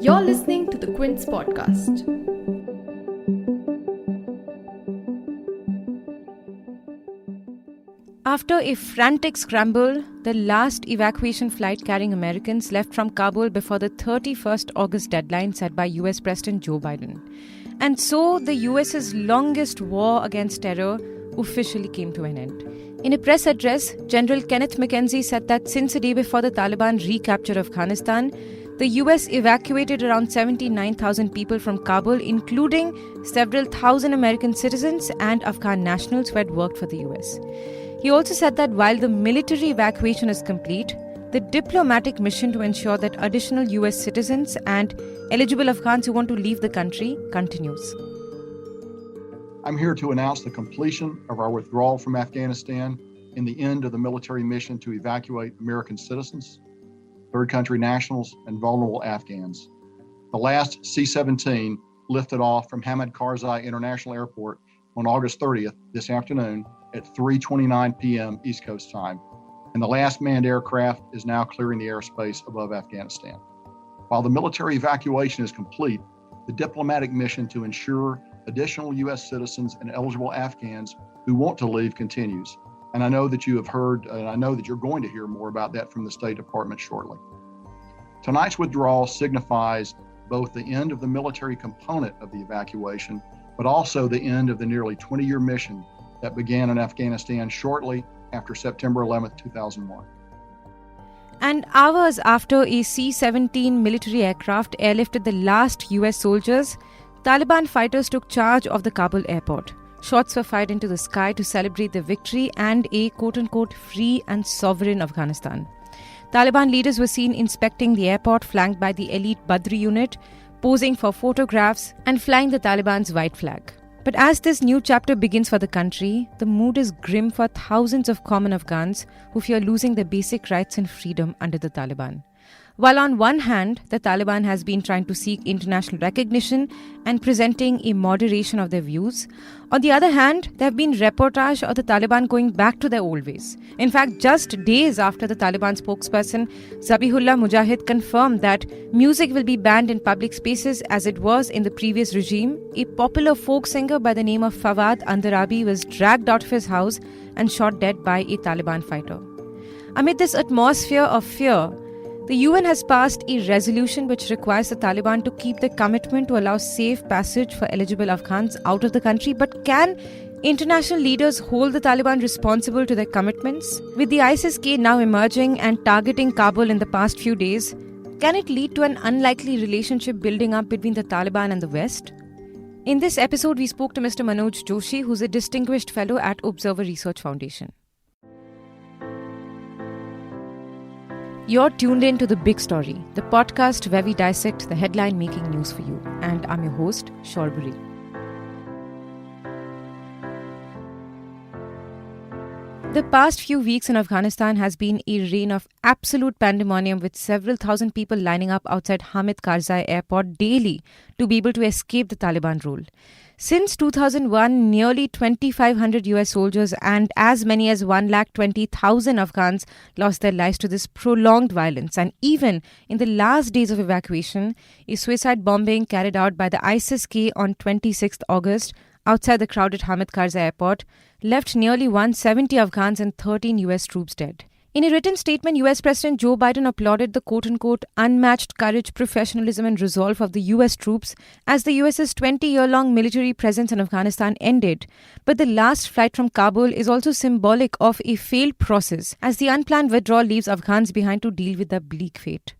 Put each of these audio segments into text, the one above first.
You're listening to the Quint podcast. After a frantic scramble, the last evacuation flight carrying Americans left from Kabul before the 31st August deadline set by US President Joe Biden. And so the US's longest war against terror officially came to an end. In a press address, General Kenneth McKenzie said that since the day before the Taliban recaptured Afghanistan, the US evacuated around 79,000 people from Kabul, including several thousand American citizens and Afghan nationals who had worked for the US. He also said that while the military evacuation is complete, the diplomatic mission to ensure that additional US citizens and eligible Afghans who want to leave the country continues. I'm here to announce the completion of our withdrawal from Afghanistan and the end of the military mission to evacuate American citizens, third country nationals, and vulnerable Afghans. The last C-17 lifted off from Hamid Karzai International Airport on August 30th, this afternoon, at 3:29 p.m. East Coast time, and the last manned aircraft is now clearing the airspace above Afghanistan. While the military evacuation is complete, the diplomatic mission to ensure additional U.S. citizens and eligible Afghans who want to leave continues. And I know that you have heard, and I know that you're going to hear more about that from the State Department shortly. Tonight's withdrawal signifies both the end of the military component of the evacuation, but also the end of the nearly 20-year mission that began in Afghanistan shortly after September 11th, 2001. And hours after a C-17 military aircraft airlifted the last US soldiers, Taliban fighters took charge of the Kabul airport. Shots were fired into the sky to celebrate the victory and a quote-unquote free and sovereign Afghanistan. Taliban leaders were seen inspecting the airport, flanked by the elite Badri unit, posing for photographs and flying the Taliban's white flag. But as this new chapter begins for the country, the mood is grim for thousands of common Afghans who fear losing their basic rights and freedom under the Taliban. While on one hand, the Taliban has been trying to seek international recognition and presenting a moderation of their views, on the other hand, there have been reportage of the Taliban going back to their old ways. In fact, just days after the Taliban spokesperson Zabihullah Mujahid confirmed that music will be banned in public spaces as it was in the previous regime, a popular folk singer by the name of Fawad Andarabi was dragged out of his house and shot dead by a Taliban fighter. Amid this atmosphere of fear, the UN has passed a resolution which requires the Taliban to keep their commitment to allow safe passage for eligible Afghans out of the country. But can international leaders hold the Taliban responsible to their commitments? With the ISIS-K now emerging and targeting Kabul in the past few days, can it lead to an unlikely relationship building up between the Taliban and the West? In this episode, we spoke to Mr. Manoj Joshi, who's a distinguished fellow at Observer Research Foundation. You're tuned in to The Big Story, the podcast where we dissect the headline-making news for you. And I'm your host, Shorburi. The past few weeks in Afghanistan has been a reign of absolute pandemonium, with several thousand people lining up outside Hamid Karzai Airport daily to be able to escape the Taliban rule. Since 2001, nearly 2,500 US soldiers and as many as 120,000 Afghans lost their lives to this prolonged violence. And even in the last days of evacuation, a suicide bombing carried out by the ISIS-K on 26th August outside the crowded Hamid Karzai Airport left nearly 170 Afghans and 13 US troops dead. In a written statement, US President Joe Biden applauded the quote-unquote unmatched courage, professionalism and resolve of the US troops as the US's 20-year-long military presence in Afghanistan ended. But the last flight from Kabul is also symbolic of a failed process, as the unplanned withdrawal leaves Afghans behind to deal with their bleak fate.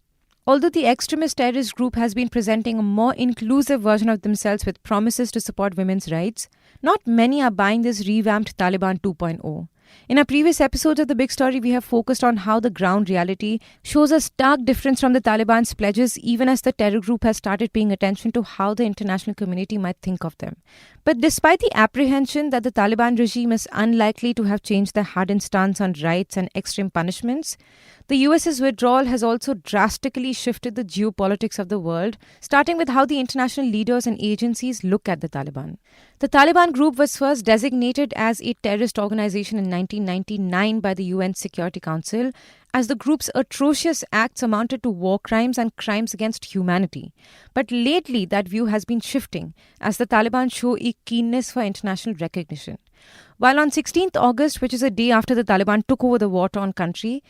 Although the extremist terrorist group has been presenting a more inclusive version of themselves with promises to support women's rights, not many are buying this revamped Taliban 2.0. In our previous episodes of The Big Story, we have focused on how the ground reality shows a stark difference from the Taliban's pledges, even as the terror group has started paying attention to how the international community might think of them. But despite the apprehension that the Taliban regime is unlikely to have changed their hardened stance on rights and extreme punishments, The US's withdrawal has also drastically shifted the geopolitics of the world, starting with how the international leaders and agencies look at the Taliban. The Taliban group was first designated as a terrorist organization in 1999 by the UN Security Council, as the group's atrocious acts amounted to war crimes and crimes against humanity. But lately, that view has been shifting as the Taliban show a keenness for international recognition. While on 16th August, which is a day after the Taliban took over the war-torn country,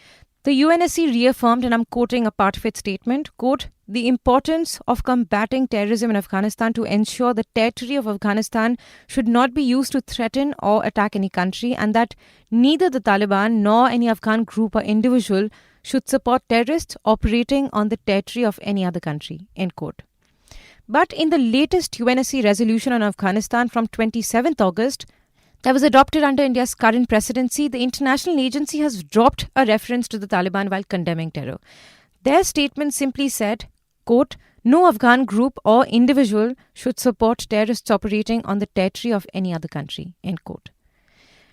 the UNSC reaffirmed, and I'm quoting a part of its statement, quote, the importance of combating terrorism in Afghanistan to ensure the territory of Afghanistan should not be used to threaten or attack any country, and that neither the Taliban nor any Afghan group or individual should support terrorists operating on the territory of any other country, end quote. But in the latest UNSC resolution on Afghanistan from 27th August, that was adopted under India's current presidency, the international agency has dropped a reference to the Taliban while condemning terror. Their statement simply said, quote, no Afghan group or individual should support terrorists operating on the territory of any other country, end quote.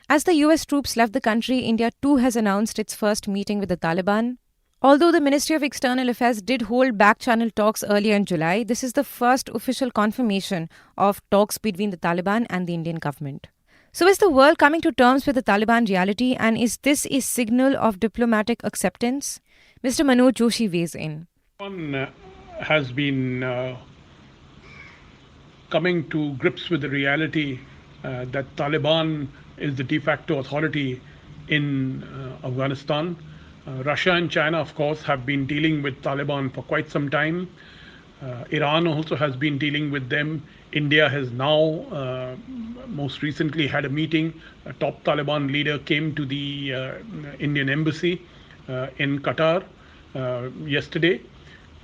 As the US troops left the country, India too has announced its first meeting with the Taliban. Although the Ministry of External Affairs did hold back-channel talks earlier in July, this is the first official confirmation of talks between the Taliban and the Indian government. So is the world coming to terms with the Taliban reality, and is this a signal of diplomatic acceptance? Mr. Manoj Joshi weighs in. One has been coming to grips with the reality that Taliban is the de facto authority in Afghanistan. Russia and China, of course, have been dealing with Taliban for quite some time. Iran also has been dealing with them. India has now most recently had a meeting. A top Taliban leader came to the Indian embassy in Qatar yesterday.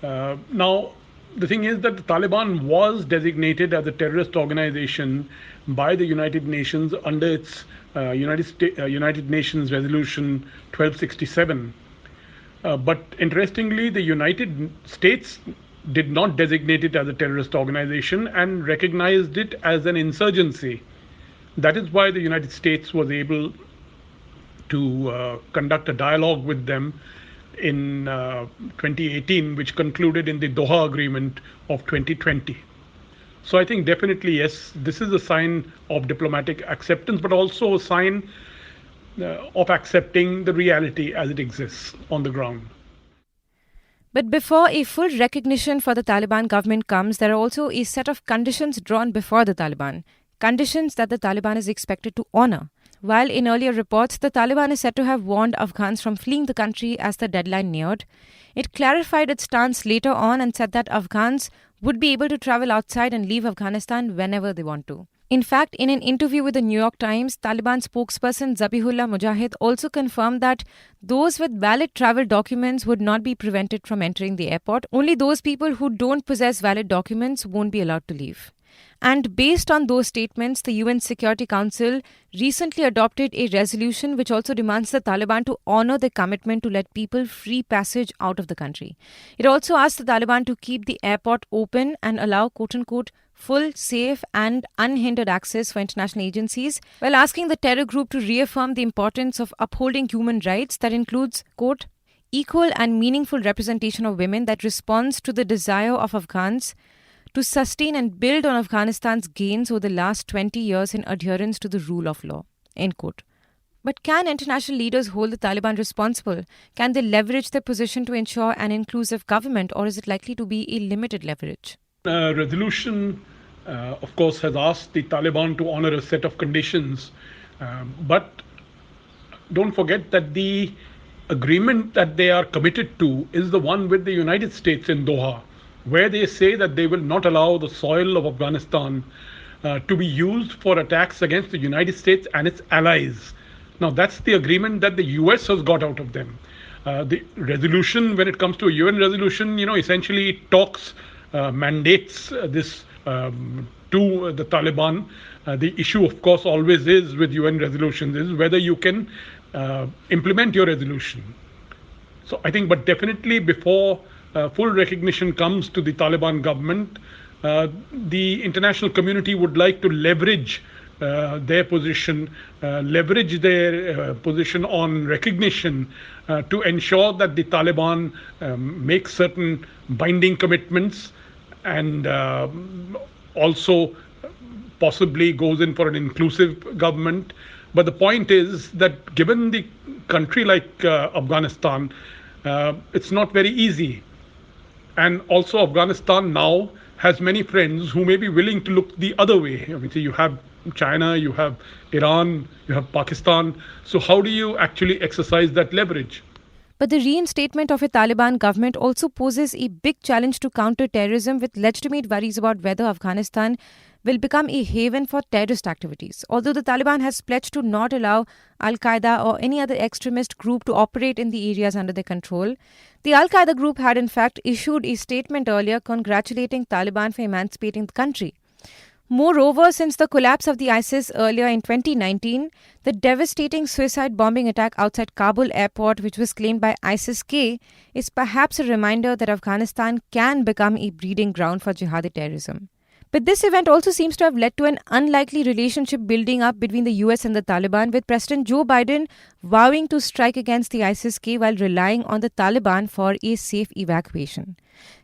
Now, the thing is that the Taliban was designated as a terrorist organization by the United Nations under its United Nations Resolution 1267. But interestingly, the United States did not designate it as a terrorist organization and recognized it as an insurgency. That is why the United States was able to conduct a dialogue with them in 2018, which concluded in the Doha Agreement of 2020. So I think definitely, yes, this is a sign of diplomatic acceptance, but also a sign of accepting the reality as it exists on the ground. But before a full recognition for the Taliban government comes, there are also a set of conditions drawn before the Taliban, conditions that the Taliban is expected to honor. While in earlier reports, the Taliban is said to have warned Afghans from fleeing the country as the deadline neared, it clarified its stance later on and said that Afghans would be able to travel outside and leave Afghanistan whenever they want to. In fact, in an interview with the New York Times, Taliban spokesperson Zabihullah Mujahid also confirmed that those with valid travel documents would not be prevented from entering the airport. Only those people who don't possess valid documents won't be allowed to leave. And based on those statements, the UN Security Council recently adopted a resolution which also demands the Taliban to honor their commitment to let people free passage out of the country. It also asked the Taliban to keep the airport open and allow, quote-unquote, full, safe and unhindered access for international agencies, while asking the terror group to reaffirm the importance of upholding human rights that includes, quote, equal and meaningful representation of women that responds to the desire of Afghans to sustain and build on Afghanistan's gains over the last 20 years in adherence to the rule of law, end quote. But can international leaders hold the Taliban responsible? Can they leverage their position to ensure an inclusive government, or is it likely to be a limited leverage? Resolution, of course, has asked the Taliban to honor a set of conditions. But don't forget that the agreement that they are committed to is the one with the United States in Doha, where they say that they will not allow the soil of Afghanistan to be used for attacks against the United States and its allies. Now, that's the agreement that the US has got out of them. The resolution, when it comes to a UN resolution, essentially talks, mandates this to the Taliban. The issue, of course, always is with UN resolutions is whether you can implement your resolution. So I think, but definitely before full recognition comes to the Taliban government, the international community would like to leverage their position, leverage their position on recognition to ensure that the Taliban make certain binding commitments and also possibly goes in for an inclusive government. But the point is that given the country like Afghanistan, it's not very easy. And also Afghanistan now has many friends who may be willing to look the other way. I mean, so you have China, you have Iran, you have Pakistan. So how do you actually exercise that leverage? But the reinstatement of a Taliban government also poses a big challenge to counter terrorism, with legitimate worries about whether Afghanistan will become a haven for terrorist activities. Although the Taliban has pledged to not allow Al-Qaeda or any other extremist group to operate in the areas under their control, the Al-Qaeda group had in fact issued a statement earlier congratulating Taliban for emancipating the country. Moreover, since the collapse of the ISIS earlier in 2019, the devastating suicide bombing attack outside Kabul airport, which was claimed by ISIS-K, is perhaps a reminder that Afghanistan can become a breeding ground for jihadi terrorism. But this event also seems to have led to an unlikely relationship building up between the US and the Taliban, with President Joe Biden vowing to strike against the ISIS-K while relying on the Taliban for a safe evacuation.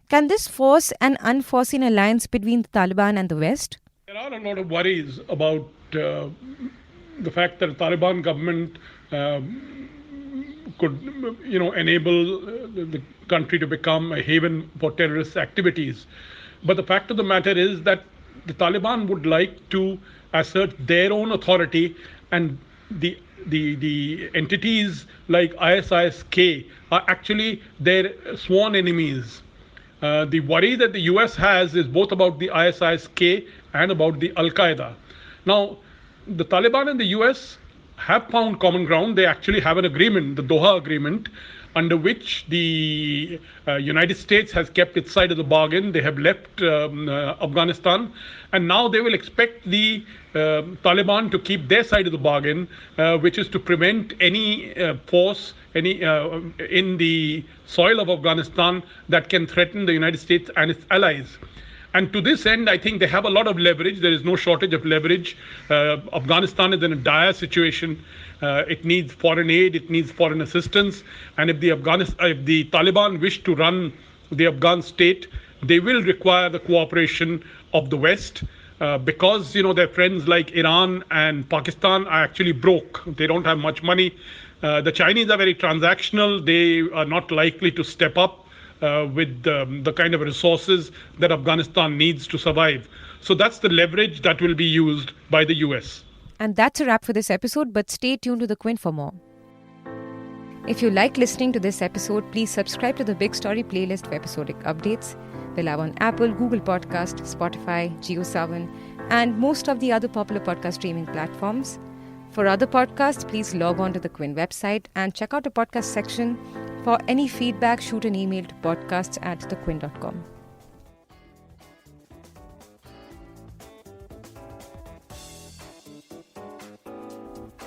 Can this force an unforeseen alliance between the Taliban and the West? There are a lot of worries about the fact that the Taliban government could, enable the country to become a haven for terrorist activities. But the fact of the matter is that the Taliban would like to assert their own authority, and the entities like ISIS-K are actually their sworn enemies. The worry that the US has is both about the ISIS-K and about the Al-Qaeda. Now, the Taliban and the US have found common ground. They actually have an agreement, the Doha Agreement, under which the United States has kept its side of the bargain. They have left Afghanistan, and now they will expect the Taliban to keep their side of the bargain, which is to prevent any force in the soil of Afghanistan that can threaten the United States and its allies. And to this end, I think they have a lot of leverage. There is no shortage of leverage. Afghanistan is in a dire situation. It needs foreign aid. It needs foreign assistance. And if the Taliban wish to run the Afghan state, they will require the cooperation of the West, because their friends like Iran and Pakistan are actually broke. They don't have much money. The Chinese are very transactional. They are not likely to step up with the kind of resources that Afghanistan needs to survive. So that's the leverage that will be used by the US. And that's a wrap for this episode, but stay tuned to the Quint for more. If you like listening to this episode, please subscribe to the Big Story playlist for episodic updates. We're live on Apple, Google Podcast, Spotify, JioSaavn, and most of the other popular podcast streaming platforms. For other podcasts, please log on to the Quint website and check out the podcast section. For any feedback, shoot an email to podcasts@thequint.com.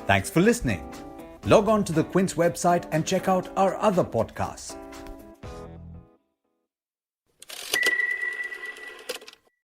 Thanks for listening. Log on to the Quint's website and check out our other podcasts.